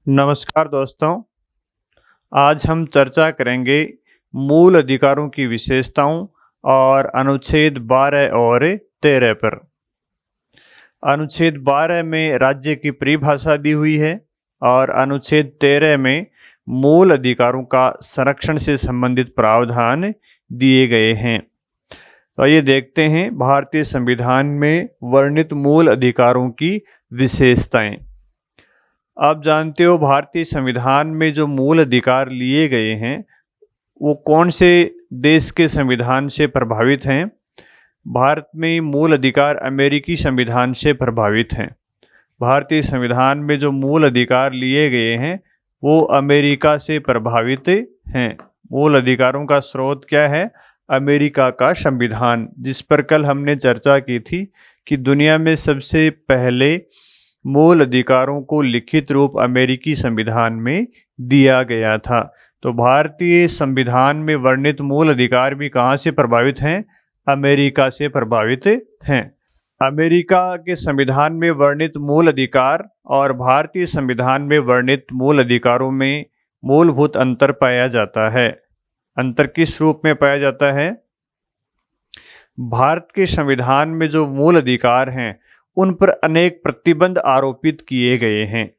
नमस्कार दोस्तों। आज हम चर्चा करेंगे मूल अधिकारों की विशेषताओं और अनुच्छेद 12 और 13 पर। अनुच्छेद 12 में राज्य की परिभाषा दी हुई है और अनुच्छेद 13 में मूल अधिकारों का संरक्षण से संबंधित प्रावधान दिए गए हैं। तो ये देखते हैं भारतीय संविधान में वर्णित मूल अधिकारों की विशेषताएं। आप जानते हो भारतीय संविधान में जो मूल अधिकार लिए गए हैं वो कौन से देश के संविधान से प्रभावित हैं? भारत में मूल अधिकार अमेरिकी संविधान से प्रभावित हैं। भारतीय संविधान में जो मूल अधिकार लिए गए हैं वो अमेरिका से प्रभावित हैं। मूल अधिकारों का स्रोत क्या है? अमेरिका का संविधान, जिस पर कल हमने चर्चा की थी कि दुनिया में सबसे पहले मूल अधिकारों को लिखित रूप अमेरिकी संविधान में दिया गया था। तो भारतीय संविधान में वर्णित मूल अधिकार भी कहाँ से प्रभावित हैं? अमेरिका से प्रभावित हैं। अमेरिका के संविधान में वर्णित मूल अधिकार और भारतीय संविधान में वर्णित मूल अधिकारों में मूलभूत अंतर पाया जाता है। अंतर किस रूप में पाया जाता है? भारत के संविधान में जो मूल अधिकार हैं उन पर अनेक प्रतिबंध आरोपित किए गए हैं,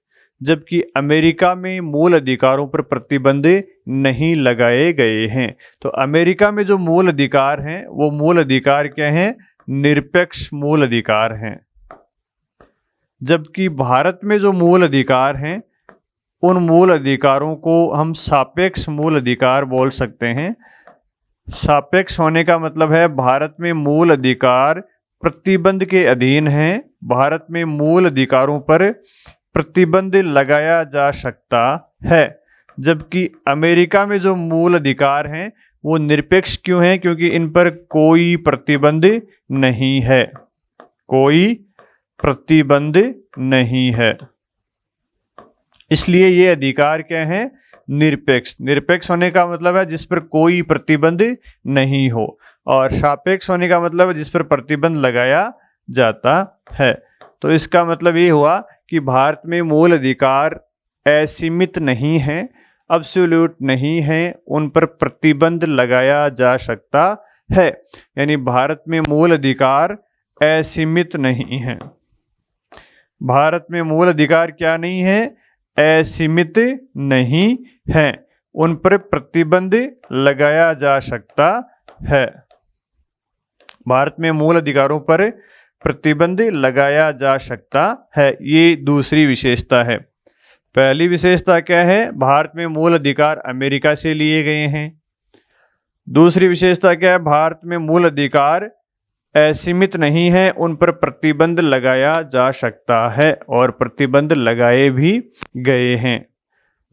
जबकि अमेरिका में मूल अधिकारों पर प्रतिबंध नहीं लगाए गए हैं। तो अमेरिका में जो मूल अधिकार हैं वो मूल अधिकार क्या हैं? निरपेक्ष मूल अधिकार हैं। जबकि भारत में जो मूल अधिकार हैं उन मूल अधिकारों को हम सापेक्ष मूल अधिकार बोल सकते हैं। सापेक्ष होने का मतलब है भारत में मूल अधिकार प्रतिबंध के अधीन हैं। भारत में मूल अधिकारों पर प्रतिबंध लगाया जा सकता है, जबकि अमेरिका में जो मूल अधिकार हैं वो निरपेक्ष क्यों हैं? क्योंकि इन पर कोई प्रतिबंध नहीं है। कोई प्रतिबंध नहीं है, इसलिए ये अधिकार क्या है? निरपेक्ष। निरपेक्ष होने का मतलब है जिस पर कोई प्रतिबंध नहीं हो, और सापेक्ष होने का मतलब है जिस पर प्रतिबंध लगाया जाता है। तो इसका मतलब ये हुआ कि भारत में मूल अधिकार असीमित नहीं है, अब्सोल्यूट नहीं है, उन पर प्रतिबंध लगाया जा सकता है। यानी भारत में मूल अधिकार असीमित नहीं है। भारत में मूल अधिकार क्या नहीं है? असीमित नहीं है, उन पर प्रतिबंध लगाया जा सकता है। भारत में मूल अधिकारों पर प्रतिबंध लगाया जा सकता है, ये दूसरी विशेषता है। पहली विशेषता क्या है? भारत में मूल अधिकार अमेरिका से लिए गए हैं। दूसरी विशेषता क्या है? भारत में मूल अधिकार असीमित नहीं है, उन पर प्रतिबंध लगाया जा सकता है, और प्रतिबंध लगाए भी गए हैं।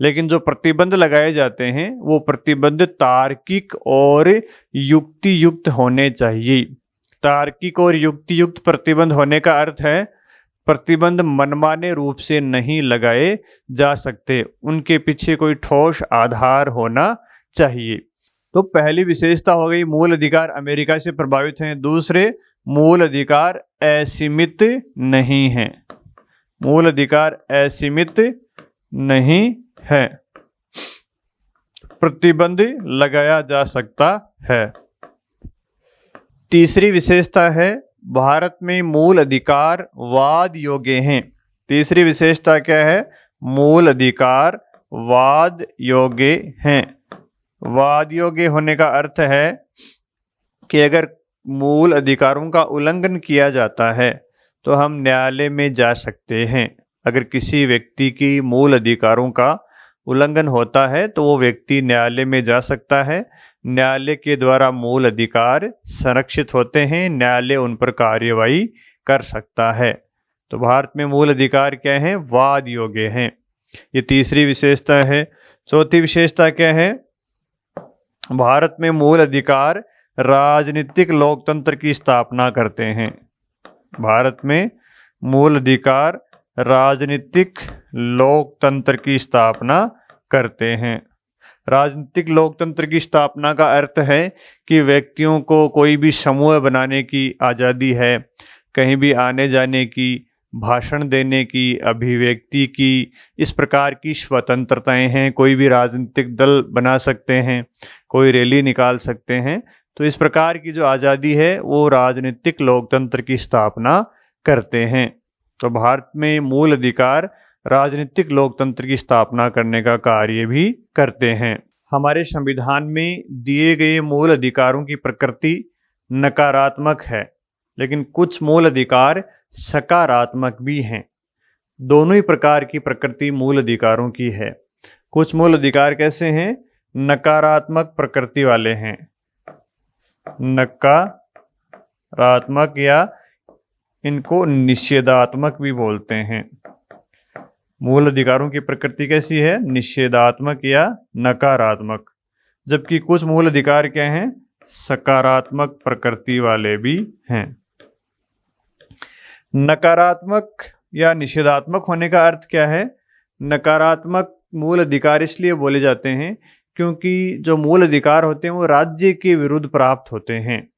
लेकिन जो प्रतिबंध लगाए जाते हैं वो प्रतिबंध तार्किक और युक्ति युक्त होने चाहिए। तार्किक और युक्ति युक्त प्रतिबंध होने का अर्थ है प्रतिबंध मनमाने रूप से नहीं लगाए जा सकते, उनके पीछे कोई ठोस आधार होना चाहिए। तो पहली विशेषता हो गई मूल अधिकार अमेरिका से प्रभावित हैं। दूसरे, मूल अधिकार असीमित नहीं है। मूल अधिकार असीमित नहीं है, प्रतिबंध लगाया जा सकता है। तीसरी विशेषता है भारत में मूल अधिकार वाद योग्य हैं। तीसरी विशेषता क्या है? मूल अधिकार वाद योग्य हैं। वाद योग्य होने का अर्थ है कि अगर मूल अधिकारों का उल्लंघन किया जाता है तो हम न्यायालय में जा सकते हैं। अगर किसी व्यक्ति की मूल अधिकारों का उल्लंघन होता है तो वो व्यक्ति न्यायालय में जा सकता है। न्यायालय के द्वारा मूल अधिकार संरक्षित होते हैं, न्यायालय उन पर कार्यवाही कर सकता है। तो भारत में मूल अधिकार क्या है? वाद योग्य हैं। ये तीसरी विशेषता है। चौथी विशेषता क्या है? भारत में मूल अधिकार राजनीतिक लोकतंत्र की स्थापना करते हैं। भारत में मूल अधिकार राजनीतिक लोकतंत्र की स्थापना करते हैं। राजनीतिक लोकतंत्र की स्थापना का अर्थ है कि व्यक्तियों को कोई भी समूह बनाने की आज़ादी है, कहीं भी आने जाने की, भाषण देने की, अभिव्यक्ति की, इस प्रकार की स्वतंत्रताएं हैं। कोई भी राजनीतिक दल बना सकते हैं, कोई रैली निकाल सकते हैं। तो इस प्रकार की जो आज़ादी है वो राजनीतिक लोकतंत्र की स्थापना करते हैं। तो भारत में मूल अधिकार राजनीतिक लोकतंत्र की स्थापना करने का कार्य भी करते हैं। हमारे संविधान में दिए गए मूल अधिकारों की प्रकृति नकारात्मक है, लेकिन कुछ मूल अधिकार सकारात्मक भी हैं। दोनों ही प्रकार की प्रकृति मूल अधिकारों की है। कुछ मूल अधिकार कैसे हैं? नकारात्मक प्रकृति वाले हैं, नकारात्मक, या इनको निषेधात्मक भी बोलते हैं। मूल अधिकारों की प्रकृति कैसी है? निषेधात्मक या नकारात्मक। जबकि कुछ मूल अधिकार क्या हैं? सकारात्मक प्रकृति वाले भी हैं। नकारात्मक या निषेधात्मक होने का अर्थ क्या है? नकारात्मक मूल अधिकार इसलिए बोले जाते हैं क्योंकि जो मूल अधिकार होते हैं वो राज्य के विरुद्ध प्राप्त होते हैं।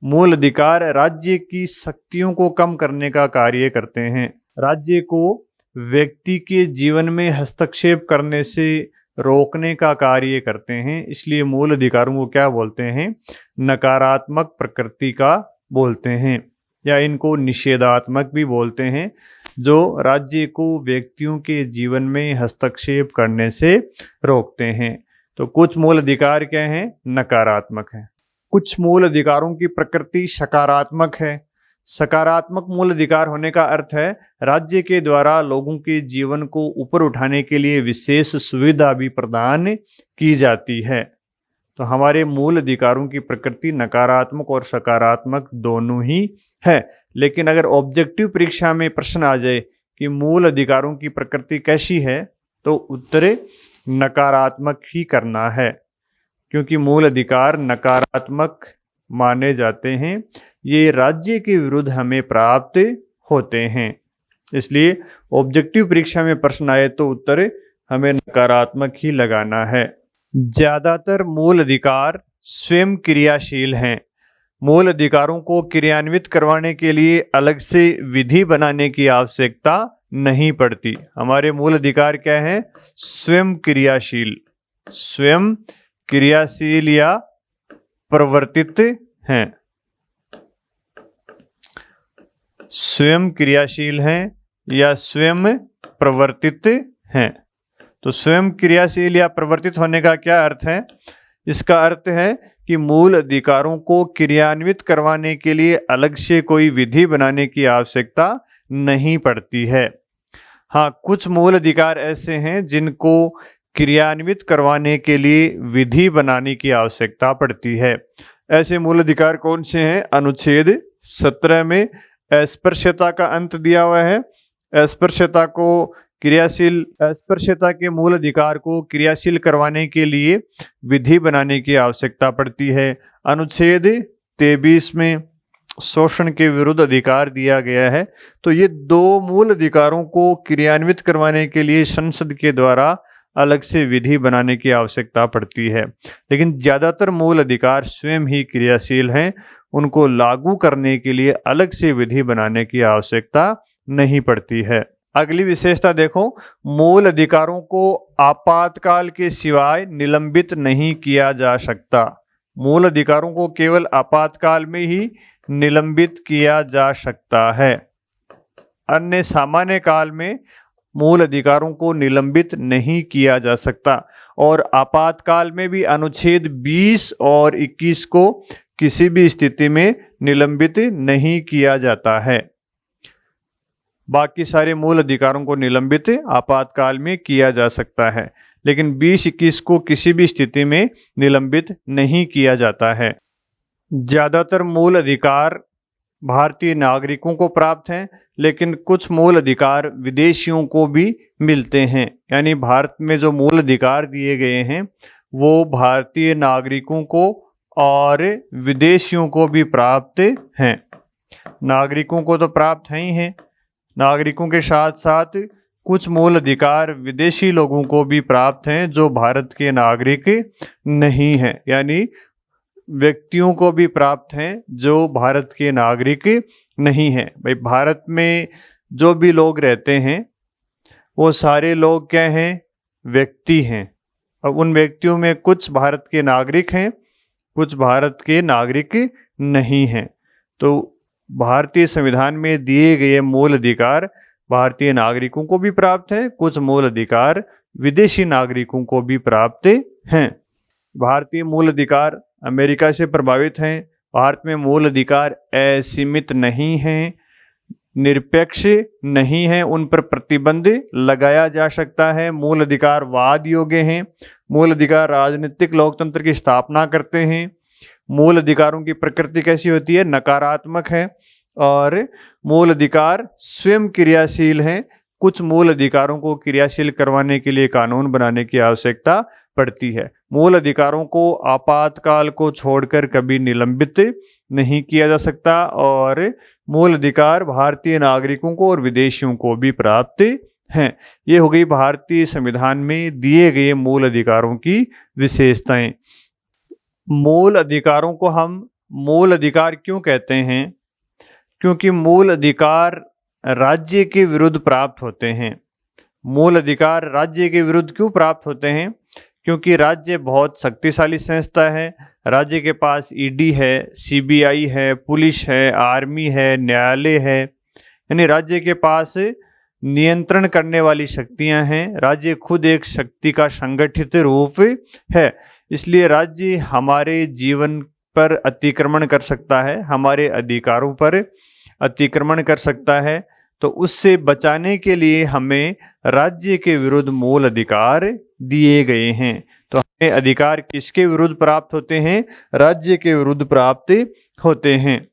मूल अधिकार राज्य की शक्तियों को कम करने का कार्य करते हैं, राज्य को व्यक्ति के जीवन में हस्तक्षेप करने से रोकने का कार्य करते हैं। इसलिए मूल अधिकारों को क्या बोलते हैं? नकारात्मक प्रकृति का बोलते हैं, या इनको निषेधात्मक भी बोलते हैं, जो राज्य को व्यक्तियों के जीवन में हस्तक्षेप करने से रोकते हैं। तो कुछ मूल अधिकार क्या हैं? नकारात्मक हैं। कुछ मूल अधिकारों की प्रकृति सकारात्मक है। सकारात्मक मूल अधिकार होने का अर्थ है राज्य के द्वारा लोगों के जीवन को ऊपर उठाने के लिए विशेष सुविधा भी प्रदान की जाती है। तो हमारे मूल अधिकारों की प्रकृति नकारात्मक और सकारात्मक दोनों ही है। लेकिन अगर ऑब्जेक्टिव परीक्षा में प्रश्न आ जाए कि मूल अधिकारों की प्रकृति कैसी है, तो उत्तर नकारात्मक ही करना है, क्योंकि मूल अधिकार नकारात्मक माने जाते हैं। ये राज्य के विरुद्ध हमें प्राप्त होते हैं। इसलिए ऑब्जेक्टिव परीक्षा में प्रश्न आए तो उत्तर हमें नकारात्मक ही लगाना है। ज्यादातर मूल अधिकार स्वयं क्रियाशील हैं। मूल अधिकारों को क्रियान्वित करवाने के लिए अलग से विधि बनाने की आवश्यकता नहीं पड़ती। हमारे मूल अधिकार क्या है? स्वयं क्रियाशील, स्वयं क्रियाशील या प्रवर्तित हैं। स्वयं क्रियाशील हैं या स्वयं प्रवर्तित हैं। तो स्वयं क्रियाशील या प्रवर्तित होने का क्या अर्थ है? इसका अर्थ है कि मूल अधिकारों को क्रियान्वित करवाने के लिए अलग से कोई विधि बनाने की आवश्यकता नहीं पड़ती है। हाँ, कुछ मूल अधिकार ऐसे हैं जिनको क्रियान्वित करवाने के लिए विधि बनाने की आवश्यकता पड़ती है। ऐसे मूल अधिकार कौन से हैं? अनुच्छेद 17 में अस्पृश्यता का अंत दिया हुआ है। अस्पृश्यता के मूल अधिकार को क्रियाशील करवाने के लिए विधि बनाने की आवश्यकता पड़ती है। अनुच्छेद 23 में शोषण के विरुद्ध अधिकार दिया गया है। तो ये दो मूल अधिकारों को क्रियान्वित करवाने के लिए संसद के द्वारा अलग से विधि बनाने की आवश्यकता पड़ती है। लेकिन ज्यादातर मूल अधिकार स्वयं ही क्रियाशील हैं, उनको लागू करने के लिए अलग से विधि बनाने की आवश्यकता नहीं पड़ती है। अगली विशेषता देखो, मूल अधिकारों को आपातकाल के सिवाय निलंबित नहीं किया जा सकता। मूल अधिकारों को केवल आपातकाल में ही निलंबित किया जा सकता है। अन्य सामान्य काल में मूल अधिकारों को निलंबित नहीं किया जा सकता। और आपातकाल में भी अनुच्छेद 20 और 21 को किसी भी स्थिति में निलंबित नहीं किया जाता है। बाकी सारे मूल अधिकारों को निलंबित आपातकाल में किया जा सकता है, लेकिन 20-21 को किसी भी स्थिति में निलंबित नहीं किया जाता है। ज्यादातर मूल अधिकार भारतीय नागरिकों को प्राप्त हैं, लेकिन कुछ मूल अधिकार विदेशियों को भी मिलते हैं। यानी भारत में जो मूल अधिकार दिए गए हैं वो भारतीय नागरिकों को और विदेशियों को भी प्राप्त हैं। नागरिकों को तो प्राप्त है ही हैं, नागरिकों के साथ साथ कुछ मूल अधिकार विदेशी लोगों को भी प्राप्त हैं जो भारत के नागरिक नहीं हैं। यानी व्यक्तियों को भी प्राप्त हैं जो भारत के नागरिक नहीं हैं। भाई, भारत में जो भी लोग रहते हैं वो सारे लोग क्या हैं, व्यक्ति हैं। अब उन व्यक्तियों में कुछ भारत के नागरिक हैं, कुछ भारत के नागरिक नहीं हैं। तो भारतीय संविधान में दिए गए मूल अधिकार भारतीय नागरिकों को भी प्राप्त हैं, कुछ मूल अधिकार विदेशी नागरिकों को भी प्राप्त हैं। भारतीय मूल अधिकार अमेरिका से प्रभावित हैं। भारत में मूल अधिकार असीमित नहीं हैं, निरपेक्ष नहीं है, उन पर प्रतिबंध लगाया जा सकता है। मूल अधिकार वाद योग्य हैं। मूल अधिकार राजनीतिक लोकतंत्र की स्थापना करते हैं। मूल अधिकारों की प्रकृति कैसी होती है, नकारात्मक है। और मूल अधिकार स्वयं क्रियाशील हैं। कुछ मूल अधिकारों को क्रियाशील करवाने के लिए कानून बनाने की आवश्यकता पड़ती है। मूल अधिकारों को आपातकाल को छोड़कर कभी निलंबित नहीं किया जा सकता और मूल अधिकार भारतीय नागरिकों को और विदेशियों को भी प्राप्त हैं। ये हो गई भारतीय संविधान में दिए गए मूल अधिकारों की विशेषताएं। मूल अधिकारों को हम मूल अधिकार क्यों कहते हैं? क्योंकि मूल अधिकार राज्य के विरुद्ध प्राप्त होते हैं। मूल अधिकार राज्य के विरुद्ध क्यों प्राप्त होते हैं? क्योंकि राज्य बहुत शक्तिशाली संस्था है। राज्य के पास ईडी है, सीबीआई है, पुलिस है, आर्मी है, न्यायालय है, यानी राज्य के पास नियंत्रण करने वाली शक्तियां हैं। राज्य खुद एक शक्ति का संगठित रूप है। इसलिए राज्य हमारे जीवन पर अतिक्रमण कर सकता है, हमारे अधिकारों पर अतिक्रमण कर सकता है। तो उससे बचाने के लिए हमें राज्य के विरुद्ध मूल अधिकार दिए गए हैं। तो हमें अधिकार किसके विरुद्ध प्राप्त होते हैं? राज्य के विरुद्ध प्राप्त होते हैं।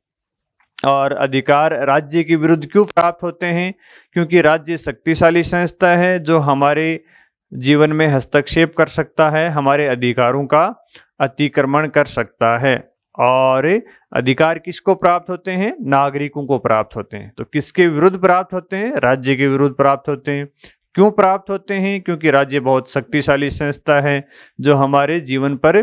और अधिकार राज्य के विरुद्ध क्यों प्राप्त होते हैं? क्योंकि राज्य शक्तिशाली संस्था है जो हमारे जीवन में हस्तक्षेप कर सकता है, हमारे अधिकारों का अतिक्रमण कर सकता है। और अधिकार किसको प्राप्त होते हैं? नागरिकों को प्राप्त होते हैं। तो किसके विरुद्ध प्राप्त होते हैं? राज्य के विरुद्ध प्राप्त होते हैं। क्यों प्राप्त होते हैं? क्योंकि राज्य बहुत शक्तिशाली संस्था है जो हमारे जीवन पर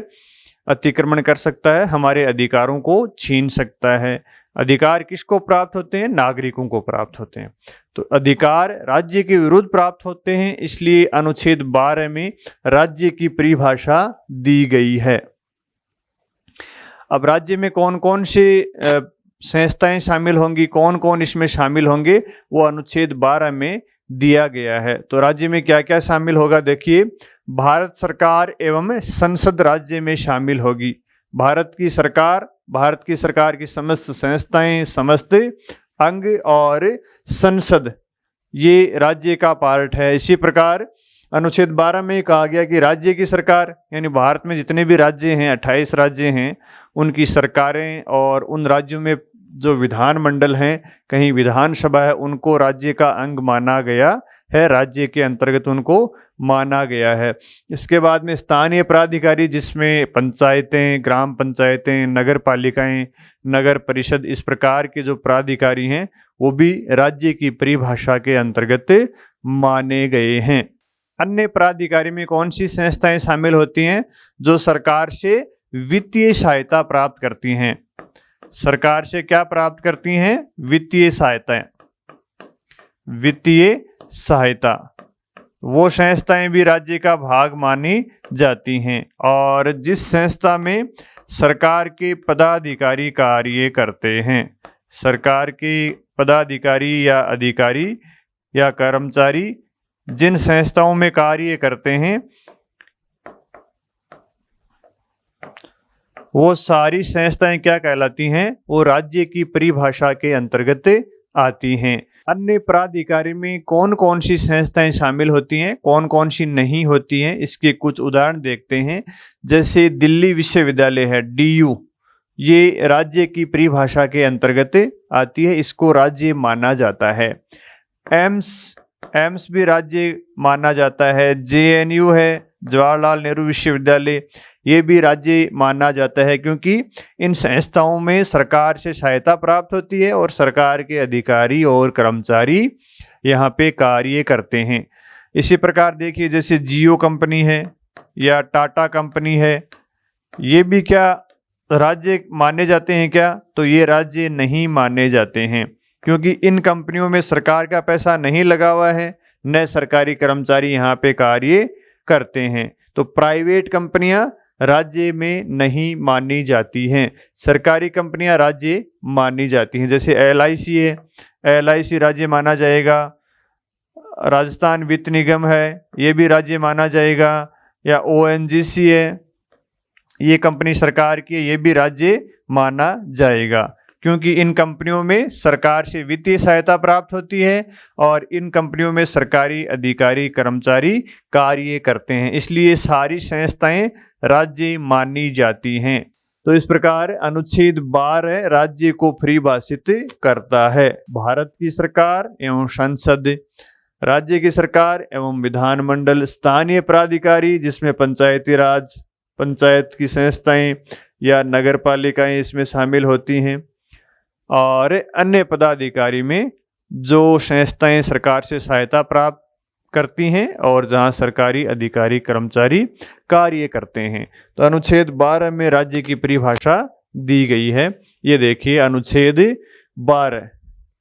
अतिक्रमण कर सकता है, हमारे अधिकारों को छीन सकता है। अधिकार किसको प्राप्त होते हैं? नागरिकों को प्राप्त होते हैं। तो अधिकार राज्य के विरुद्ध प्राप्त होते हैं, इसलिए अनुच्छेद 12 में राज्य की परिभाषा दी गई है। अब राज्य में कौन कौन से संस्थाएं शामिल होंगी, कौन कौन इसमें शामिल होंगे, वो अनुच्छेद 12 में दिया गया है। तो राज्य में क्या क्या शामिल होगा? देखिए, भारत सरकार एवं संसद राज्य में शामिल होगी। भारत की सरकार की समस्त संस्थाएं, समस्त अंग और संसद ये राज्य का पार्ट है। इसी प्रकार अनुच्छेद 12 में कहा गया कि राज्य की सरकार, यानी भारत में जितने भी राज्य हैं, 28 राज्य हैं, उनकी सरकारें और उन राज्यों में जो विधानमंडल हैं, कहीं विधानसभा है, उनको राज्य का अंग माना गया है, राज्य के अंतर्गत उनको माना गया है। इसके बाद में स्थानीय प्राधिकारी, जिसमें पंचायतें, ग्राम पंचायतें, नगर पालिकाएं, नगर परिषद, इस प्रकार के जो प्राधिकारी हैं वो भी राज्य की परिभाषा के अंतर्गत माने गए हैं। अन्य प्राधिकारी में कौन सी संस्थाएं शामिल होती हैं? जो सरकार से वित्तीय सहायता प्राप्त करती हैं। सरकार से क्या प्राप्त करती हैं? वित्तीय सहायता। वित्तीय सहायता वो संस्थाएं भी राज्य का भाग मानी जाती हैं। और जिस संस्था में सरकार के पदाधिकारी कार्य करते हैं, सरकार के पदाधिकारी या अधिकारी या कर्मचारी जिन संस्थाओं में कार्य करते हैं, वो सारी संस्थाएं क्या कहलाती हैं? वो राज्य की परिभाषा के अंतर्गत आती हैं। अन्य प्राधिकारी में कौन कौन सी संस्थाएं शामिल होती हैं, कौन कौन सी नहीं होती हैं, इसके कुछ उदाहरण देखते हैं। जैसे दिल्ली विश्वविद्यालय है, DU, ये राज्य की परिभाषा के अंतर्गत आती है, इसको राज्य माना जाता है। एम्स भी राज्य माना जाता है। JNU है, जवाहरलाल नेहरू विश्वविद्यालय, ये भी राज्य माना जाता है, क्योंकि इन संस्थाओं में सरकार से सहायता प्राप्त होती है और सरकार के अधिकारी और कर्मचारी यहाँ पे कार्य करते हैं। इसी प्रकार देखिए, जैसे जियो कंपनी है या टाटा कंपनी है, ये भी क्या राज्य माने जाते हैं क्या? तो ये राज्य नहीं माने जाते हैं। क्योंकि इन कंपनियों में सरकार का पैसा नहीं लगा हुआ है, न सरकारी कर्मचारी यहाँ पे कार्य करते हैं। तो प्राइवेट कंपनियां राज्य में नहीं मानी जाती हैं, सरकारी कंपनियां राज्य मानी जाती हैं। जैसे LIC है, LIC राज्य माना जाएगा। राजस्थान वित्त निगम है, ये भी राज्य माना जाएगा। या ONGC है, ये कंपनी सरकार की है, ये भी राज्य माना जाएगा, क्योंकि इन कंपनियों में सरकार से वित्तीय सहायता प्राप्त होती है और इन कंपनियों में सरकारी अधिकारी कर्मचारी कार्य करते हैं, इसलिए सारी संस्थाएं राज्य मानी जाती हैं। तो इस प्रकार अनुच्छेद 12 राज्य को परिभाषित करता है। भारत की सरकार एवं संसद, राज्य की सरकार एवं विधानमंडल, स्थानीय प्राधिकारी जिसमें पंचायती राज, पंचायत की संस्थाएं या नगर पालिकाएं इसमें शामिल होती हैं, और अन्य पदाधिकारी में जो संस्थाएं सरकार से सहायता प्राप्त करती हैं और जहां सरकारी अधिकारी कर्मचारी कार्य करते हैं। तो अनुच्छेद 12 में राज्य की परिभाषा दी गई है। ये देखिए अनुच्छेद 12,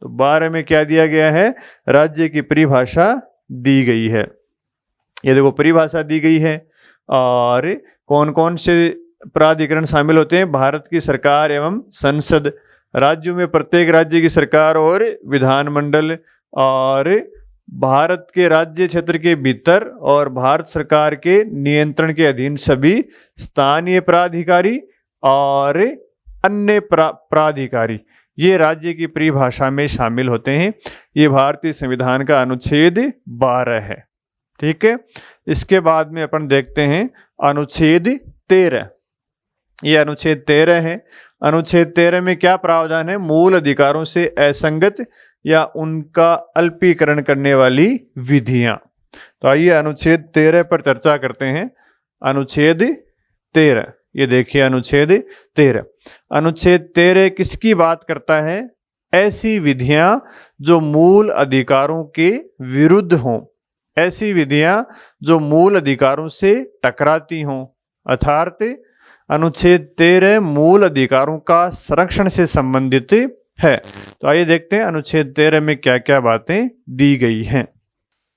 तो 12 में क्या दिया गया है, राज्य की परिभाषा दी गई है। ये देखो परिभाषा दी गई है, और कौन कौन से प्राधिकरण शामिल होते हैं, भारत की सरकार एवं संसद, राज्यों में प्रत्येक राज्य की सरकार और विधानमंडल, और भारत के राज्य क्षेत्र के भीतर और भारत सरकार के नियंत्रण के अधीन सभी स्थानीय प्राधिकारी और अन्य प्राधिकारी, ये राज्य की परिभाषा में शामिल होते हैं। ये भारतीय संविधान का अनुच्छेद 12 है। ठीक है, इसके बाद में अपन देखते हैं अनुच्छेद 13। ये अनुच्छेद 13 है। अनुच्छेद 13 में क्या प्रावधान है, मूल अधिकारों से असंगत या उनका अल्पीकरण करने वाली विधियां। तो आइए अनुच्छेद 13 पर चर्चा करते हैं। अनुच्छेद 13, ये देखिए अनुच्छेद 13। अनुच्छेद 13 किसकी बात करता है, ऐसी विधियां जो मूल अधिकारों के विरुद्ध हों, ऐसी विधियां जो मूल अधिकारों से टकराती हों, अर्थात अनुच्छेद 13 मूल अधिकारों का संरक्षण से संबंधित है। तो आइए देखते हैं अनुच्छेद 13 में क्या क्या बातें दी गई हैं।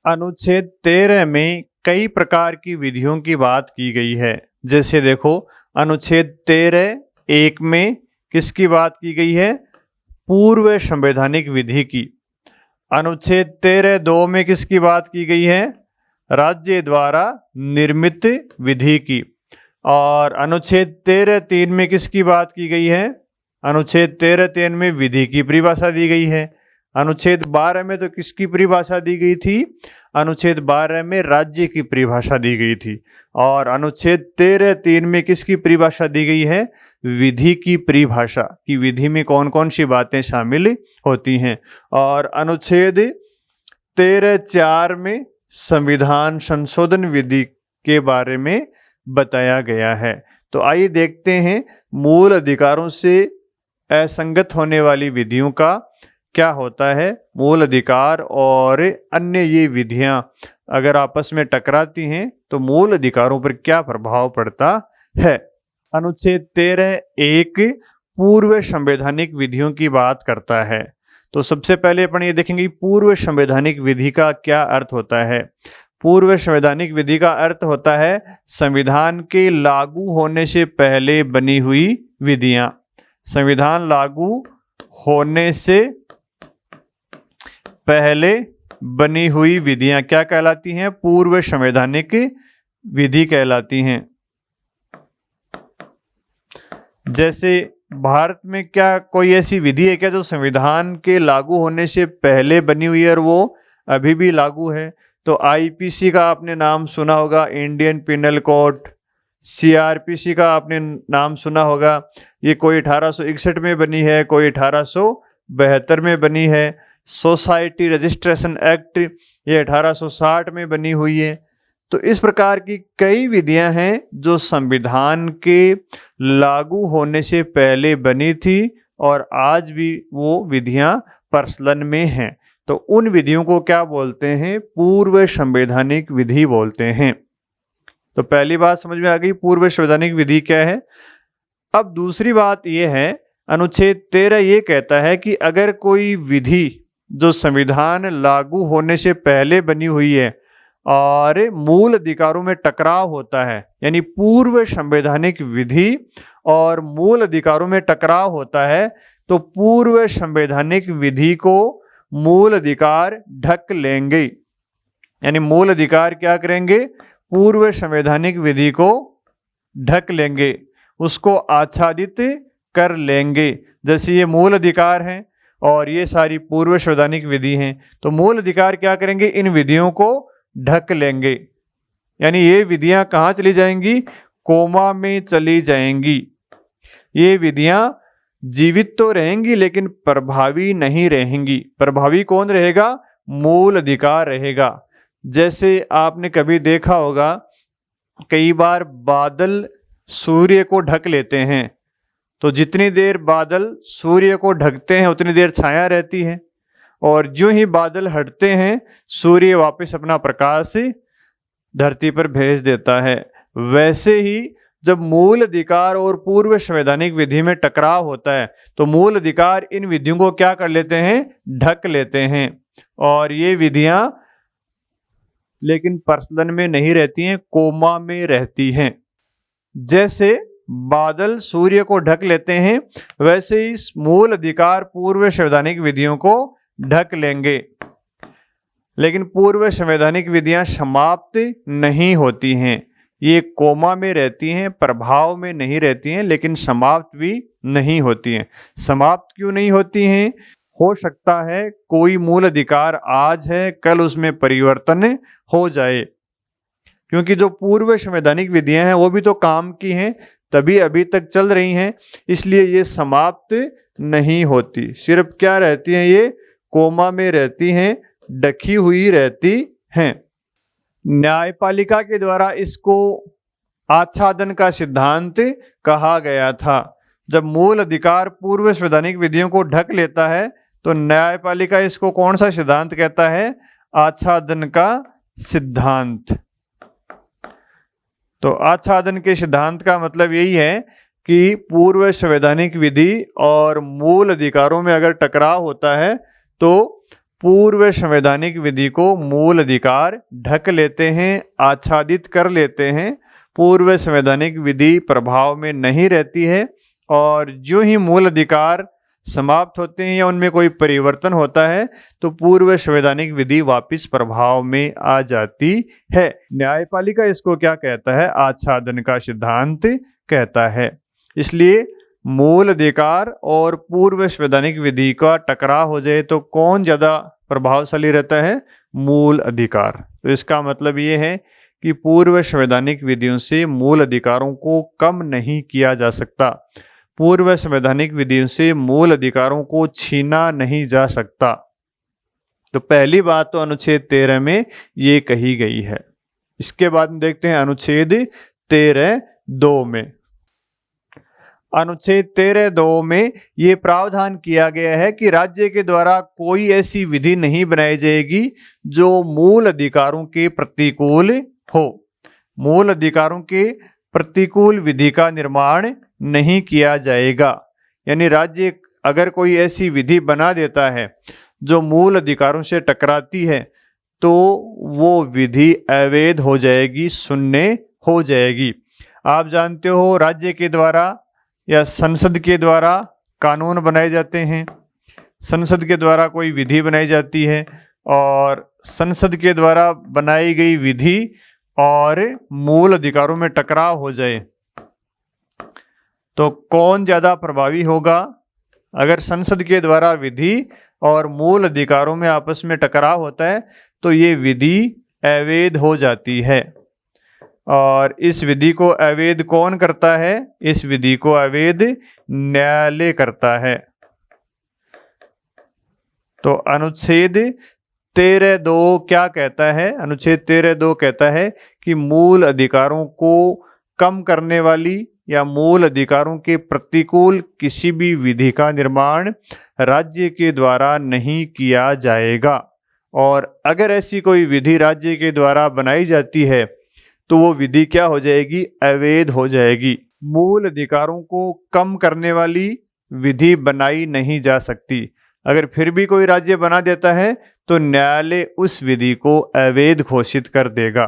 अनुच्छेद 13 में कई प्रकार की विधियों की बात की गई है। जैसे देखो अनुच्छेद 13(1) में किसकी बात की गई है, पूर्व संवैधानिक विधि की। अनुच्छेद 13(2) में किसकी बात की गई है, राज्य द्वारा निर्मित विधि की। और अनुच्छेद 13(3) में किसकी बात की गई है, अनुच्छेद 13(3) में विधि की परिभाषा दी गई है। अनुच्छेद 12 में तो किसकी परिभाषा दी गई थी, अनुच्छेद 12 में राज्य की परिभाषा दी गई थी। और अनुच्छेद 13(3) में किसकी परिभाषा दी गई है, विधि की परिभाषा, कि विधि में कौन कौन सी बातें शामिल होती हैं। और अनुच्छेद 13(4) में संविधान संशोधन विधि के बारे में बताया गया है। तो आइए देखते हैं मूल अधिकारों से असंगत होने वाली विधियों का क्या होता है। मूल अधिकार और अन्य ये विधियां अगर आपस में टकराती हैं तो मूल अधिकारों पर क्या प्रभाव पड़ता है। अनुच्छेद 13(1) पूर्व संवैधानिक विधियों की बात करता है। तो सबसे पहले अपन ये देखेंगे पूर्व संवैधानिक विधि का क्या अर्थ होता है। पूर्व संवैधानिक विधि का अर्थ होता है संविधान के लागू होने से पहले बनी हुई विधियां। संविधान लागू होने से पहले बनी हुई विधियां क्या कहलाती हैं, पूर्व संवैधानिक विधि कहलाती हैं। जैसे भारत में क्या कोई ऐसी विधि है क्या जो संविधान के लागू होने से पहले बनी हुई है और वो अभी भी लागू है। तो IPC का आपने नाम सुना होगा, इंडियन पिनल कोड। CRPC का आपने नाम सुना होगा, ये कोई 1861 में बनी है, कोई 1872 में बनी है। सोसाइटी रजिस्ट्रेशन एक्ट ये 1860 में बनी हुई है। तो इस प्रकार की कई विधियां हैं जो संविधान के लागू होने से पहले बनी थी और आज भी वो विधियां प्रचलन में हैं। तो उन विधियों को क्या बोलते हैं, पूर्व संवैधानिक विधि बोलते हैं। तो पहली बात समझ में आ गई पूर्व संवैधानिक विधि क्या है। अब दूसरी बात यह है अनुच्छेद 13 ये कहता है कि अगर कोई विधि जो संविधान लागू होने से पहले बनी हुई है और मूल अधिकारों में टकराव होता है, यानी पूर्व संवैधानिक विधि और मूल अधिकारों में टकराव होता है, तो पूर्व संवैधानिक विधि को मूल अधिकार ढक लेंगे। यानी मूल अधिकार क्या करेंगे? पूर्व संवैधानिक विधि को ढक लेंगे, उसको आच्छादित कर लेंगे। जैसे ये मूल अधिकार हैं और ये सारी पूर्व संवैधानिक विधि हैं, तो मूल अधिकार क्या करेंगे? इन विधियों को ढक लेंगे। यानी ये विधियां कहाँ चली जाएंगी? कोमा में चली जाएंगी। ये विधियां जीवित तो रहेंगी लेकिन प्रभावी नहीं रहेंगी। प्रभावी कौन रहेगा? मूल अधिकार रहेगा। जैसे आपने कभी देखा होगा, कई बार बादल सूर्य को ढक लेते हैं, तो जितनी देर बादल सूर्य को ढकते हैं उतनी देर छाया रहती है, और जो ही बादल हटते हैं सूर्य वापस अपना प्रकाश धरती पर भेज देता है। वैसे ही जब मूल अधिकार और पूर्व संवैधानिक विधि में टकराव होता है तो मूल अधिकार इन विधियों को क्या कर लेते हैं? ढक लेते हैं। और ये विधियां लेकिन प्रचलन में नहीं रहती हैं, कोमा में रहती हैं। जैसे बादल सूर्य को ढक लेते हैं, वैसे ही मूल अधिकार पूर्व संवैधानिक विधियों को ढक लेंगे। लेकिन पूर्व संवैधानिक विधियां समाप्त नहीं होती हैं, ये कोमा में रहती हैं, प्रभाव में नहीं रहती हैं, लेकिन समाप्त भी नहीं होती हैं। समाप्त क्यों नहीं होती हैं? हो सकता है कोई मूल अधिकार आज है, कल उसमें परिवर्तन हो जाए, क्योंकि जो पूर्व संवैधानिक विधियां हैं वो भी तो काम की हैं, तभी अभी तक चल रही हैं, इसलिए ये समाप्त नहीं होती। सिर्फ क्या रहती हैं? ये कोमा में रहती हैं, ढकी हुई रहती हैं। न्यायपालिका के द्वारा इसको आच्छादन का सिद्धांत कहा गया था। जब मूल अधिकार पूर्व संवैधानिक विधियों को ढक लेता है तो न्यायपालिका इसको कौन सा सिद्धांत कहता है? आच्छादन का सिद्धांत। तो आच्छादन के सिद्धांत का मतलब यही है कि पूर्व संवैधानिक विधि और मूल अधिकारों में अगर टकराव होता है तो पूर्व संवैधानिक विधि को मूल अधिकार ढक लेते हैं, आच्छादित कर लेते हैं। पूर्व संवैधानिक विधि प्रभाव में नहीं रहती है, और जो ही मूल अधिकार समाप्त होते हैं या उनमें कोई परिवर्तन होता है तो पूर्व संवैधानिक विधि वापस प्रभाव में आ जाती है। न्यायपालिका इसको क्या कहता है? आच्छादन का सिद्धांत कहता है। इसलिए मूल अधिकार और पूर्व संवैधानिक विधि का टकराव हो जाए तो कौन ज्यादा प्रभावशाली रहता है? मूल अधिकार। तो इसका मतलब ये है कि पूर्व संवैधानिक विधियों से मूल अधिकारों को कम नहीं किया जा सकता, पूर्व संवैधानिक विधियों से मूल अधिकारों को छीना नहीं जा सकता। तो पहली बात तो अनुच्छेद 13 में ये कही गई है। इसके बाद हम देखते हैं अनुच्छेद 13(2) में। अनुच्छेद 13(2) में ये प्रावधान किया गया है कि राज्य के द्वारा कोई ऐसी विधि नहीं बनाई जाएगी जो मूल अधिकारों के प्रतिकूल हो। मूल अधिकारों के प्रतिकूल विधि का निर्माण नहीं किया जाएगा। यानी राज्य अगर कोई ऐसी विधि बना देता है जो मूल अधिकारों से टकराती है तो वो विधि अवैध हो जाएगी, शून्य हो जाएगी। आप जानते हो राज्य के द्वारा या संसद के द्वारा कानून बनाए जाते हैं, संसद के द्वारा कोई विधि बनाई जाती है, और संसद के द्वारा बनाई गई विधि और मूल अधिकारों में टकराव हो जाए तो कौन ज्यादा प्रभावी होगा? अगर संसद के द्वारा विधि और मूल अधिकारों में आपस में टकराव होता है तो ये विधि अवैध हो जाती है। और इस विधि को अवैध कौन करता है? इस विधि को अवैध न्यायालय करता है। तो अनुच्छेद 13(2) क्या कहता है? अनुच्छेद 13(2) कहता है कि मूल अधिकारों को कम करने वाली या मूल अधिकारों के प्रतिकूल किसी भी विधि का निर्माण राज्य के द्वारा नहीं किया जाएगा, और अगर ऐसी कोई विधि राज्य के द्वारा बनाई जाती है तो वो विधि क्या हो जाएगी? अवैध हो जाएगी। मूल अधिकारों को कम करने वाली विधि बनाई नहीं जा सकती। अगर फिर भी कोई राज्य बना देता है तो न्यायालय उस विधि को अवैध घोषित कर देगा।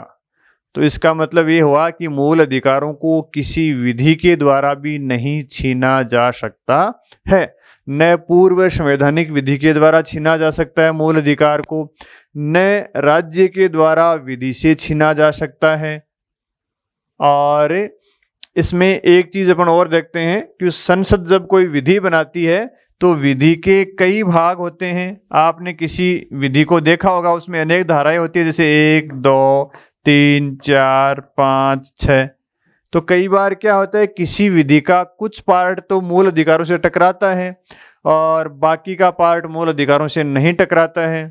तो इसका मतलब ये हुआ कि मूल अधिकारों को किसी विधि के द्वारा भी नहीं छीना जा सकता है। न पूर्व संवैधानिक विधि के द्वारा छीना जा सकता है मूल अधिकार को, न राज्य के द्वारा विधि से छीना जा सकता है। और इसमें एक चीज अपन और देखते हैं कि संसद जब कोई विधि बनाती है तो विधि के कई भाग होते हैं। आपने किसी विधि को देखा होगा, उसमें अनेक धाराएं होती है, जैसे 1, 2, 3, 4, 5, 6। तो कई बार क्या होता है, किसी विधि का कुछ पार्ट तो मूल अधिकारों से टकराता है और बाकी का पार्ट मूल अधिकारों से नहीं टकराता है।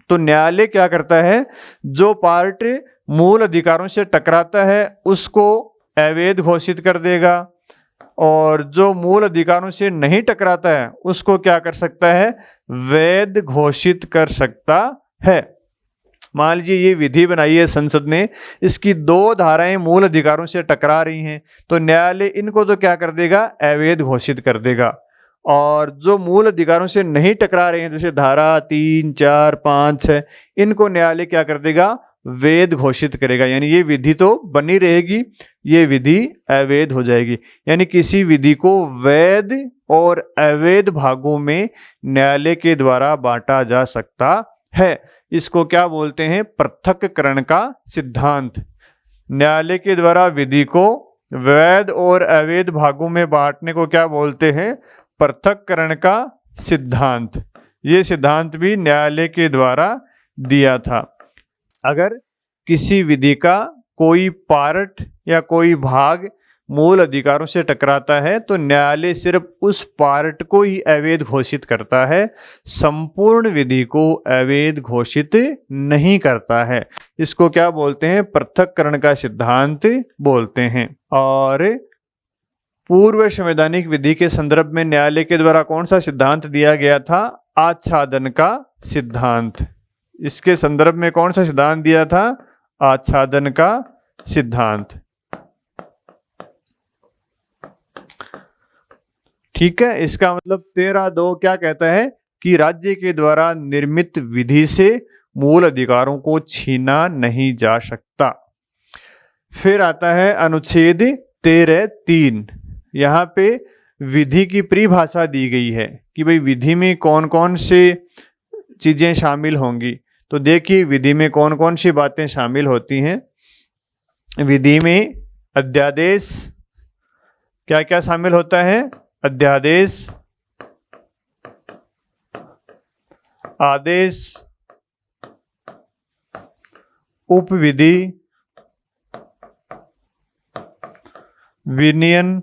तो न्यायालय क्या करता है, जो पार्ट मूल अधिकारों से टकराता है उसको अवैध घोषित कर देगा, और जो मूल अधिकारों से नहीं टकराता है उसको क्या कर सकता है, वैध घोषित कर सकता है। मान लीजिए ये विधि बनाई है संसद ने, इसकी 2 धाराएं मूल अधिकारों से टकरा रही हैं, तो न्यायालय इनको तो क्या कर देगा, अवैध घोषित कर देगा। और जो मूल अधिकारों से नहीं टकरा रहे हैं, जैसे धारा 3, 4, 5, 6, इनको न्यायालय क्या कर देगा, वैध घोषित करेगा। यानी ये विधि तो बनी रहेगी, ये विधि अवैध हो जाएगी। यानी किसी विधि को वैध और अवैध भागों में न्यायालय के द्वारा बांटा जा सकता है। इसको क्या बोलते हैं, पृथक्करण का सिद्धांत। न्यायालय के द्वारा विधि को वैध और अवैध भागों में बांटने को क्या बोलते हैं, पृथक्करण का सिद्धांत। ये सिद्धांत भी न्यायालय के द्वारा दिया था। अगर किसी विधि का कोई पार्ट या कोई भाग मूल अधिकारों से टकराता है तो न्यायालय सिर्फ उस पार्ट को ही अवैध घोषित करता है, संपूर्ण विधि को अवैध घोषित नहीं करता है। इसको क्या बोलते हैं, पृथक्करण का सिद्धांत बोलते हैं। और पूर्व संवैधानिक विधि के संदर्भ में न्यायालय के द्वारा कौन सा सिद्धांत दिया गया था, आच्छादन का सिद्धांत। इसके संदर्भ में कौन सा सिद्धांत दिया था, आच्छादन का सिद्धांत। ठीक है, इसका मतलब 13(2) क्या कहता है कि राज्य के द्वारा निर्मित विधि से मूल अधिकारों को छीना नहीं जा सकता। फिर आता है अनुच्छेद 13(3). यहाँ पे विधि की परिभाषा दी गई है कि भाई विधि में कौन कौन से चीजें शामिल होंगी। तो देखिए विधि में कौन कौन सी बातें शामिल होती हैं। विधि में अध्यादेश, क्या क्या शामिल होता है, अध्यादेश, आदेश, उपविधि, विनियम,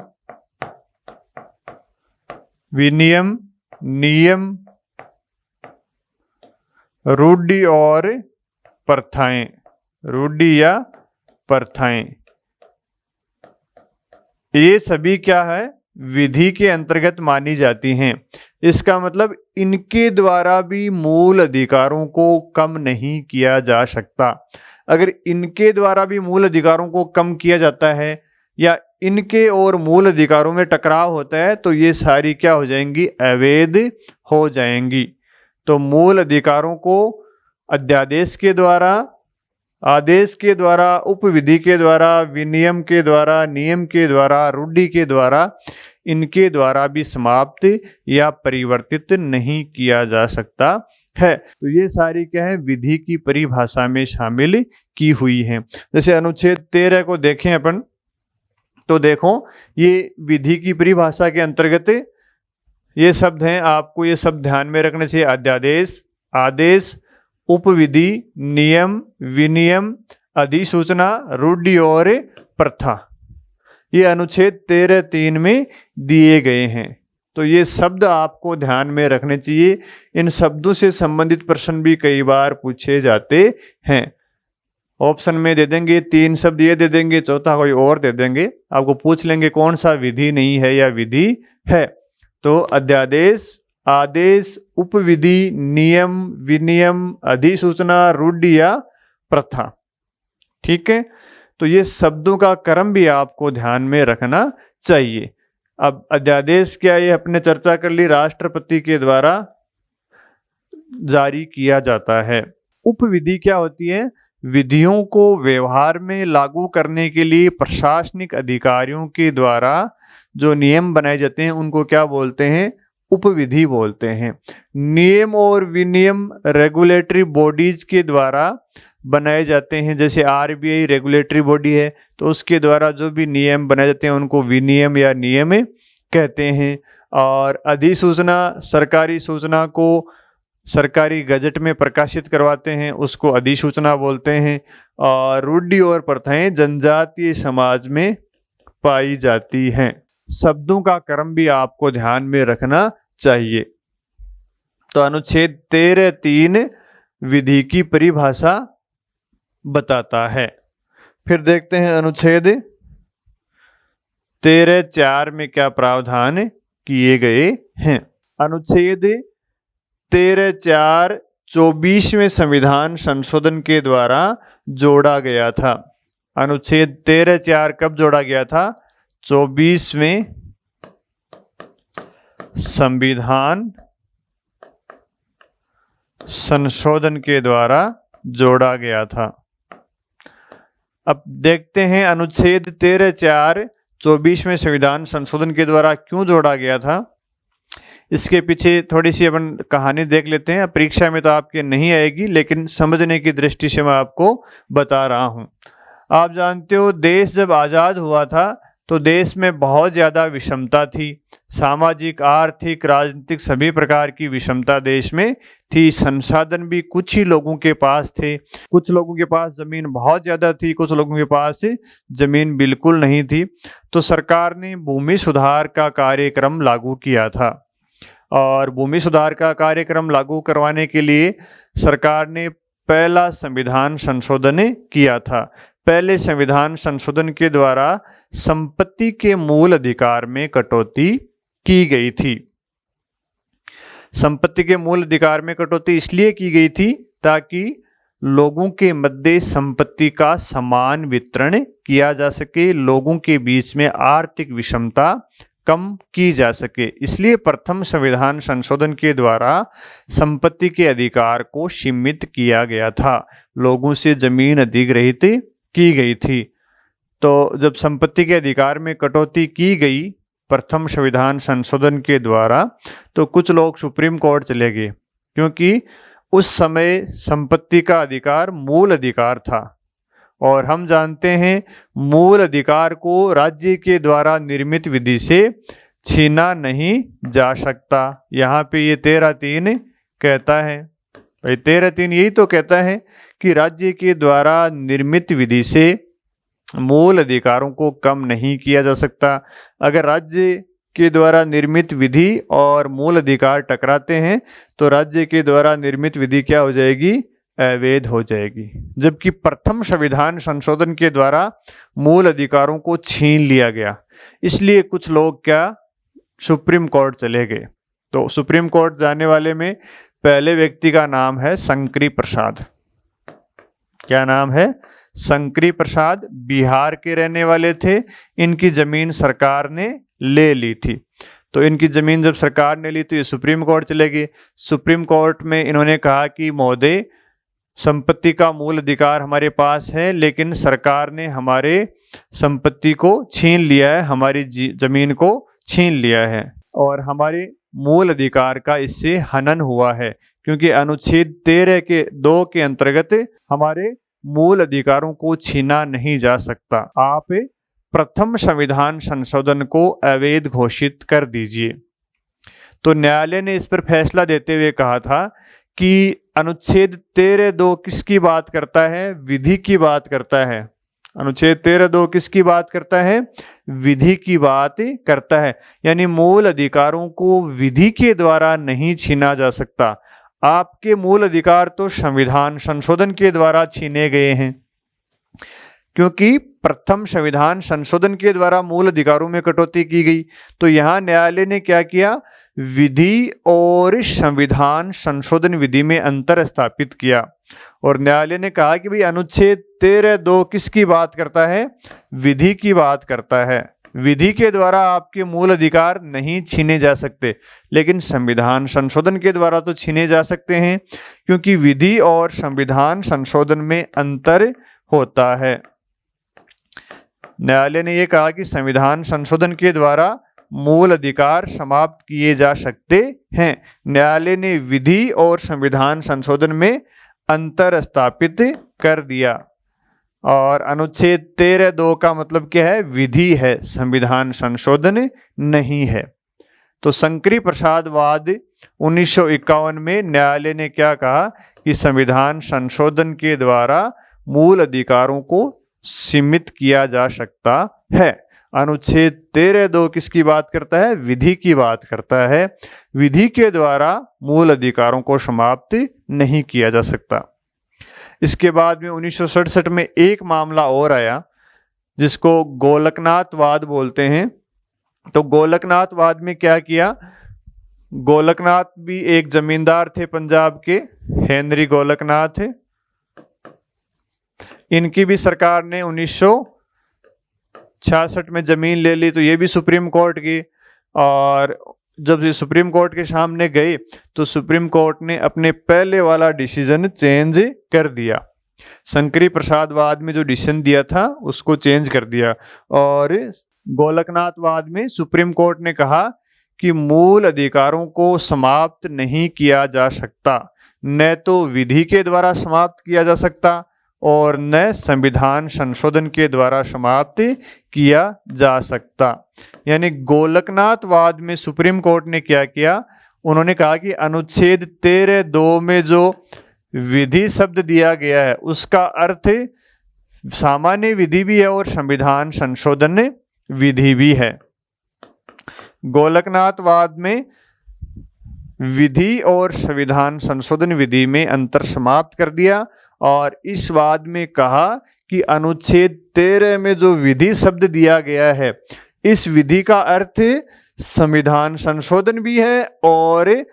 नियम, रूढ़ि और प्रथाएं, रूढ़ि या प्रथाएं। ये सभी क्या है, विधि के अंतर्गत मानी जाती हैं। इसका मतलब इनके द्वारा भी मूल अधिकारों को कम नहीं किया जा सकता। अगर इनके द्वारा भी मूल अधिकारों को कम किया जाता है या इनके और मूल अधिकारों में टकराव होता है तो ये सारी क्या हो जाएंगी, अवैध हो जाएंगी। तो मूल अधिकारों को अध्यादेश के द्वारा, आदेश के द्वारा, उपविधि के द्वारा, विनियम के द्वारा, नियम के द्वारा, रूढ़ि के द्वारा, इनके द्वारा भी समाप्त या परिवर्तित नहीं किया जा सकता है। तो ये सारी क्या है, विधि की परिभाषा में शामिल की हुई है। जैसे अनुच्छेद 13 को देखें अपन, तो देखो ये विधि की परिभाषा के अंतर्गत ये शब्द हैं, आपको ये शब्द ध्यान में रखने चाहिए। अध्यादेश, आदेश, उपविधि, नियम, विनियम, अधिसूचना, रूढ़ि और प्रथा, ये अनुच्छेद 13(3) में दिए गए हैं। तो ये शब्द आपको ध्यान में रखने चाहिए। इन शब्दों से संबंधित प्रश्न भी कई बार पूछे जाते हैं। ऑप्शन में दे देंगे 3 शब्द, ये दे देंगे, चौथा कोई और दे देंगे, आपको पूछ लेंगे कौन सा विधि नहीं है या विधि है। तो अध्यादेश, आदेश, उपविधि, नियम, विनियम, अधिसूचना, रूढ़ि या प्रथा। ठीक है, तो ये शब्दों का क्रम भी आपको ध्यान में रखना चाहिए। अब अध्यादेश क्या, ये अपने चर्चा कर ली, राष्ट्रपति के द्वारा जारी किया जाता है। उपविधि क्या होती है? विधियों को व्यवहार में लागू करने के लिए प्रशासनिक अधिकारियों के द्वारा जो नियम बनाए जाते हैं उनको क्या बोलते हैं? उपविधि बोलते हैं। नियम और विनियम रेगुलेटरी बॉडीज के द्वारा बनाए जाते हैं, जैसे आरबीआई रेगुलेटरी बॉडी है, तो उसके द्वारा जो भी नियम बनाए जाते हैं उनको विनियम या नियम कहते हैं। और अधिसूचना, सरकारी सूचना को सरकारी गजट में प्रकाशित करवाते हैं, उसको अधिसूचना बोलते हैं। और रूढ़ि और प्रथाएं जनजातीय समाज में पाई जाती हैं। शब्दों का क्रम भी आपको ध्यान में रखना चाहिए। तो अनुच्छेद 13(3) विधि की परिभाषा बताता है। फिर देखते हैं अनुच्छेद 13(4) में क्या प्रावधान किए गए हैं। अनुच्छेद 13(4) 24वें संविधान संशोधन के द्वारा जोड़ा गया था। अनुच्छेद 13(4) कब जोड़ा गया था? 24वें संविधान संशोधन के द्वारा जोड़ा गया था। अब देखते हैं अनुच्छेद 13(4) 24वें संविधान संशोधन के द्वारा क्यों जोड़ा गया था। इसके पीछे थोड़ी सी अपन कहानी देख लेते हैं। परीक्षा में तो आपके नहीं आएगी, लेकिन समझने की दृष्टि से मैं आपको बता रहा हूं। आप जानते हो, देश जब आज़ाद हुआ था तो देश में बहुत ज़्यादा विषमता थी। सामाजिक, आर्थिक, राजनीतिक सभी प्रकार की विषमता देश में थी। संसाधन भी कुछ ही लोगों के पास थे। कुछ लोगों के पास जमीन बहुत ज़्यादा थी, कुछ लोगों के पास जमीन बिल्कुल नहीं थी। तो सरकार ने भूमि सुधार का कार्यक्रम लागू किया था। और भूमि सुधार का कार्यक्रम लागू करवाने के लिए सरकार ने पहला संविधान संशोधन किया था। पहले संविधान संशोधन के द्वारा संपत्ति के मूल अधिकार में कटौती की गई थी। संपत्ति के मूल अधिकार में कटौती इसलिए की गई थी ताकि लोगों के मध्य संपत्ति का समान वितरण किया जा सके, लोगों के बीच में आर्थिक विषमता कम की जा सके। इसलिए प्रथम संविधान संशोधन के द्वारा संपत्ति के अधिकार को सीमित किया गया था। लोगों से जमीन अधिग्रहित की गई थी। तो जब संपत्ति के अधिकार में कटौती की गई प्रथम संविधान संशोधन के द्वारा, तो कुछ लोग सुप्रीम कोर्ट चले गए, क्योंकि उस समय संपत्ति का अधिकार मूल अधिकार था। और हम जानते हैं मूल अधिकार को राज्य के द्वारा निर्मित विधि से छीना नहीं जा सकता। यहाँ पे ये 13(3) कहता है। भाई 13(3) यही तो कहता है कि राज्य के द्वारा निर्मित विधि से मूल अधिकारों को कम नहीं किया जा सकता। अगर राज्य के द्वारा निर्मित विधि और मूल अधिकार टकराते हैं तो राज्य के द्वारा निर्मित विधि क्या हो जाएगी? अवैध हो जाएगी। जबकि प्रथम संविधान संशोधन के द्वारा मूल अधिकारों को छीन लिया गया। इसलिए कुछ लोग क्या सुप्रीम कोर्ट चले गए। तो सुप्रीम कोर्ट जाने वाले में पहले व्यक्ति का नाम है शंकरी प्रसाद। क्या नाम है? शंकरी प्रसाद। बिहार के रहने वाले थे। इनकी जमीन सरकार ने ले ली थी। तो इनकी जमीन जब सरकार ने ली तो ये सुप्रीम कोर्ट चले गए। सुप्रीम कोर्ट में इन्होंने कहा कि महोदय, संपत्ति का मूल अधिकार हमारे पास है, लेकिन सरकार ने हमारे संपत्ति को छीन लिया है, हमारी जमीन को छीन लिया है और हमारे मूल अधिकार का इससे हनन हुआ है, क्योंकि अनुच्छेद 13(2) के अंतर्गत हमारे मूल अधिकारों को छीना नहीं जा सकता। आप प्रथम संविधान संशोधन को अवैध घोषित कर दीजिए। तो न्यायालय ने इस पर फैसला देते हुए कहा था कि अनुच्छेद 13(2) किसकी बात करता है? विधि की बात करता है। अनुच्छेद 13(2) किसकी बात करता है? विधि की बात करता है। यानी मूल अधिकारों को विधि के द्वारा नहीं छीना जा सकता। आपके मूल अधिकार तो संविधान संशोधन के द्वारा छीने गए हैं, क्योंकि प्रथम संविधान संशोधन के द्वारा मूल अधिकारों में कटौती की गई। तो यहां न्यायालय ने क्या किया? विधि और संविधान संशोधन विधि में अंतर स्थापित किया और न्यायालय ने कहा कि भाई अनुच्छेद 13(2) किसकी बात करता है? विधि की बात करता है। विधि के द्वारा आपके मूल अधिकार नहीं छीने जा सकते, लेकिन संविधान संशोधन के द्वारा तो छीने जा सकते हैं, क्योंकि विधि और संविधान संशोधन में अंतर होता है। न्यायालय ने यह कहा कि संविधान संशोधन के द्वारा मूल अधिकार समाप्त किए जा सकते हैं। न्यायालय ने विधि और संविधान संशोधन में अंतर स्थापित कर दिया। और अनुच्छेद 13(2) का मतलब क्या है? विधि है, संविधान संशोधन नहीं है। तो शंकरी प्रसादवाद 1951 में न्यायालय ने क्या कहा कि संविधान संशोधन के द्वारा मूल अधिकारों को सीमित किया जा सकता है। अनुच्छेद 13(2) किसकी बात करता है? विधि की बात करता है। विधि के द्वारा मूल अधिकारों को समाप्त नहीं किया जा सकता। इसके बाद में 1967 में एक मामला और आया जिसको गोलकनाथवाद बोलते हैं। तो गोलकनाथवाद में क्या किया? गोलकनाथ भी एक जमींदार थे पंजाब के, हेनरी गोलकनाथ। इनकी भी सरकार ने 1966 में जमीन ले ली, तो ये भी सुप्रीम कोर्ट की। और जब ये सुप्रीम कोर्ट के सामने गए तो सुप्रीम कोर्ट ने अपने पहले वाला डिसीजन चेंज कर दिया। शंकरी प्रसादवाद में जो डिसीजन दिया था उसको चेंज कर दिया। और गोलकनाथवाद में सुप्रीम कोर्ट ने कहा कि मूल अधिकारों को समाप्त नहीं किया जा सकता, न तो विधि के द्वारा समाप्त किया जा सकता और न संविधान संशोधन के द्वारा समाप्त किया जा सकता। यानी गोलकनाथवाद में सुप्रीम कोर्ट ने क्या किया? उन्होंने कहा कि अनुच्छेद 13(2) में जो विधि शब्द दिया गया है उसका अर्थ सामान्य विधि भी है और संविधान संशोधन विधि भी है। गोलकनाथवाद में विधि और संविधान संशोधन विधि में अंतर समाप्त कर दिया और इस वाद में कहा कि अनुच्छेद 13 में जो विधि शब्द दिया गया है इस विधि का अर्थ संविधान संशोधन भी है और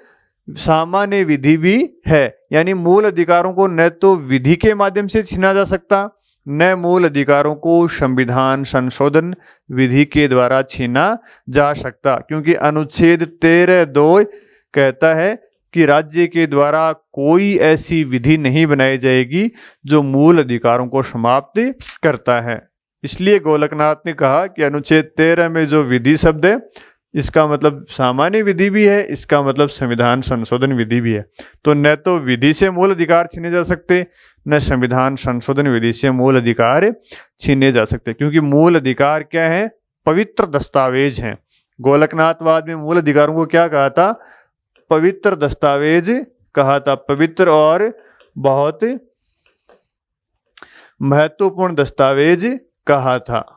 सामान्य विधि भी है। यानी मूल अधिकारों को न तो विधि के माध्यम से छीना जा सकता, न मूल अधिकारों को संविधान संशोधन विधि के द्वारा छीना जा सकता, क्योंकि अनुच्छेद 13(2) कहता है कि राज्य के द्वारा कोई ऐसी विधि नहीं बनाई जाएगी जो मूल अधिकारों को समाप्त करता है। इसलिए गोलकनाथ ने कहा कि अनुच्छेद 13 में जो विधि शब्द है इसका मतलब सामान्य विधि भी है, इसका मतलब संविधान संशोधन विधि भी है। तो न तो विधि से मूल अधिकार छीने जा सकते, न संविधान संशोधन विधि से मूल अधिकार छीने जा सकते, क्योंकि मूल अधिकार क्या है? पवित्र दस्तावेज हैं। गोलकनाथवाद में मूल अधिकारों को क्या कहा था? पवित्र दस्तावेज कहा था। पवित्र और बहुत महत्वपूर्ण दस्तावेज कहा था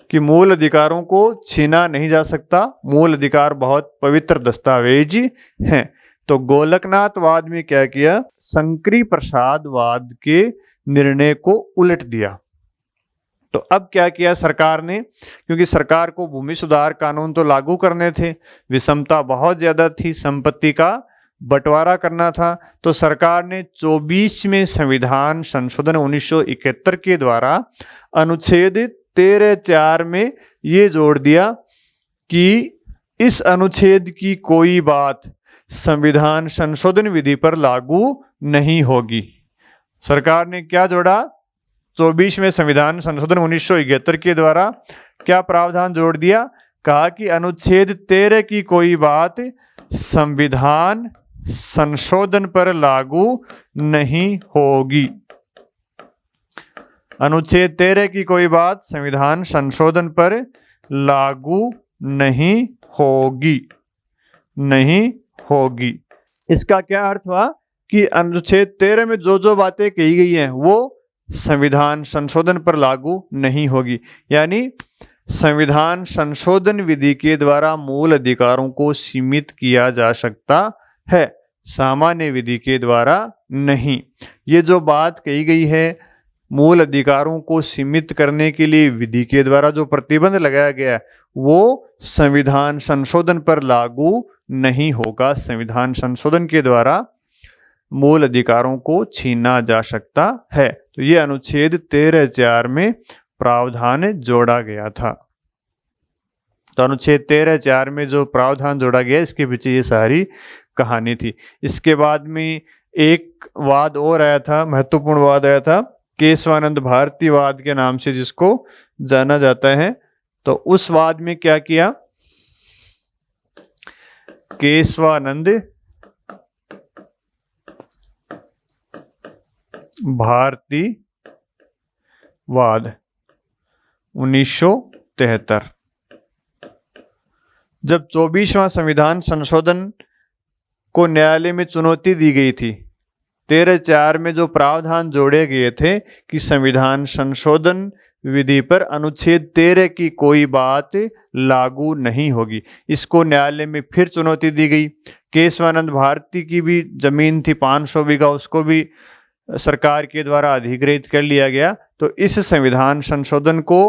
कि मूल अधिकारों को छीना नहीं जा सकता, मूल अधिकार बहुत पवित्र दस्तावेज हैं। तो गोलकनाथवाद में क्या किया? शंकरी प्रसादवाद के निर्णय को उलट दिया। तो अब क्या किया सरकार ने? क्योंकि सरकार को भूमि सुधार कानून तो लागू करने थे, विषमता बहुत ज्यादा थी, संपत्ति का बंटवारा करना था, तो सरकार ने 24वें संविधान संशोधन 1971 के द्वारा अनुच्छेद 13(4) में ये जोड़ दिया कि इस अनुच्छेद की कोई बात संविधान संशोधन विधि पर लागू नहीं होगी। सरकार ने क्या जोड़ा? 24वें संविधान संशोधन 1971 के द्वारा क्या प्रावधान जोड़ दिया? कहा कि अनुच्छेद 13 की कोई बात संविधान संशोधन पर लागू नहीं होगी। अनुच्छेद 13 की कोई बात संविधान संशोधन पर लागू नहीं होगी, नहीं होगी। इसका क्या अर्थ हुआ कि अनुच्छेद 13 में जो जो बातें कही गई हैं वो संविधान संशोधन पर लागू नहीं होगी। यानी संविधान संशोधन विधि के द्वारा मूल अधिकारों को सीमित किया जा सकता है, सामान्य विधि के द्वारा नहीं। ये जो बात कही गई है मूल अधिकारों को सीमित करने के लिए विधि के द्वारा जो प्रतिबंध लगाया गया है वो संविधान संशोधन पर लागू नहीं होगा। संविधान संशोधन के द्वारा मूल अधिकारों को छीना जा सकता है। तो ये अनुच्छेद 13(4) में प्रावधान जोड़ा गया था। तो अनुच्छेद 13(4) में जो प्रावधान जोड़ा गया, इसके पीछे ये सारी कहानी थी। इसके बाद में एक वाद और आया था, महत्वपूर्ण वाद आया था, केशवानंद भारती वाद के नाम से जिसको जाना जाता है। तो उस वाद में क्या किया, केशवानंद भारती वाद 1973। जब 24वां संविधान संशोधन को न्यायालय में चुनौती दी गई थी, 13(4) में जो प्रावधान जोड़े गए थे कि संविधान संशोधन विधि पर अनुच्छेद 13 की कोई बात लागू नहीं होगी, इसको न्यायालय में फिर चुनौती दी गई। केशवानंद भारती की भी जमीन थी 500 बीघा, उसको भी सरकार के द्वारा अधिग्रहित कर लिया गया। तो इस संविधान संशोधन को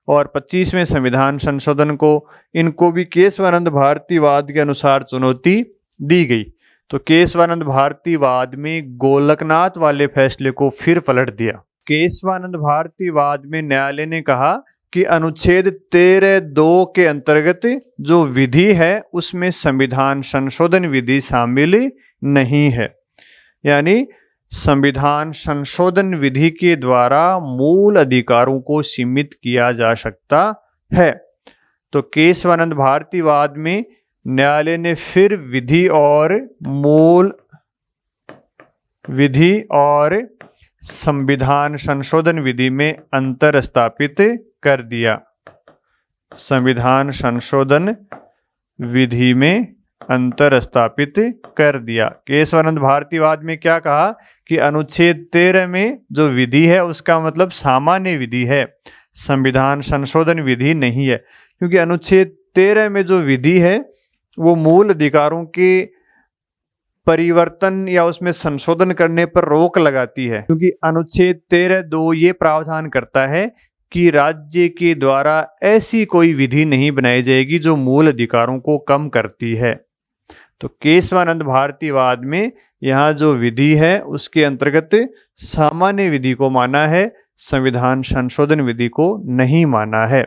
और 25वें संविधान संशोधन को, इनको भी केशवानंद भारती वाद के अनुसार चुनौती दी गई। तो केशवानंद भारती वाद में गोलकनाथ वाले फैसले को फिर पलट दिया। केशवानंद भारती वाद में न्यायालय ने कहा कि अनुच्छेद 13(2) के अंतर्गत जो विधि है उसमें संविधान संशोधन विधि शामिल नहीं है, यानी संविधान संशोधन विधि के द्वारा मूल अधिकारों को सीमित किया जा सकता है। तो केशवानंद भारती वाद में न्यायालय ने फिर विधि और संविधान संशोधन विधि में अंतर स्थापित कर दिया। संविधान संशोधन विधि में अंतर स्थापित कर दिया। केशवानंद भारती वाद में क्या कहा कि अनुच्छेद 13 में जो विधि है उसका मतलब सामान्य विधि है, संविधान संशोधन विधि नहीं है, क्योंकि अनुच्छेद 13 में जो विधि है वो मूल अधिकारों के परिवर्तन या उसमें संशोधन करने पर रोक लगाती है। क्योंकि अनुच्छेद 13(2) ये प्रावधान करता है कि राज्य के द्वारा ऐसी कोई विधि नहीं बनाई जाएगी जो मूल अधिकारों को कम करती है। तो केशवानंद भारती वाद में यहाँ जो विधि है उसके अंतर्गत सामान्य विधि को माना है, संविधान संशोधन विधि को नहीं माना है।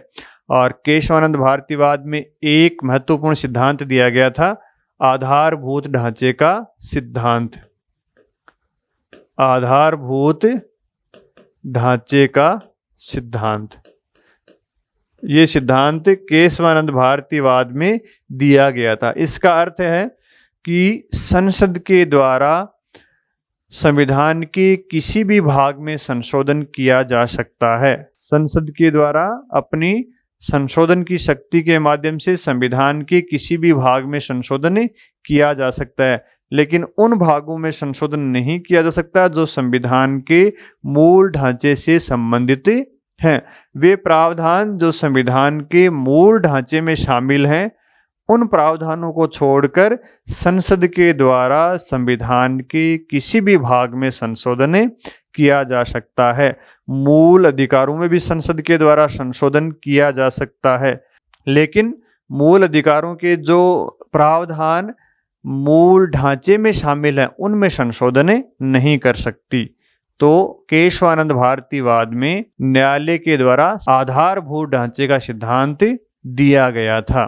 और केशवानंद भारती वाद में एक महत्वपूर्ण सिद्धांत दिया गया था, आधारभूत ढांचे का सिद्धांत। आधारभूत ढांचे का सिद्धांत, ये सिद्धांत केशवानंद भारती वाद में दिया गया था। इसका अर्थ है कि संसद के द्वारा संविधान के किसी भी भाग में संशोधन किया जा सकता है। संसद के द्वारा अपनी संशोधन की शक्ति के माध्यम से संविधान के किसी भी भाग में संशोधन किया जा सकता है, लेकिन उन भागों में संशोधन नहीं किया जा सकता जो संविधान के मूल ढांचे से संबंधित हैं। वे प्रावधान जो संविधान के मूल ढांचे में शामिल हैं, उन प्रावधानों को छोड़कर संसद के द्वारा संविधान के किसी भी भाग में संशोधन किया जा सकता है। मूल अधिकारों में भी संसद के द्वारा संशोधन किया जा सकता है, लेकिन मूल अधिकारों के जो प्रावधान मूल ढांचे में शामिल हैं उनमें संशोधन नहीं कर सकती। तो केशवानंद भारती वाद में न्यायालय के द्वारा आधारभूत ढांचे का सिद्धांत दिया गया था।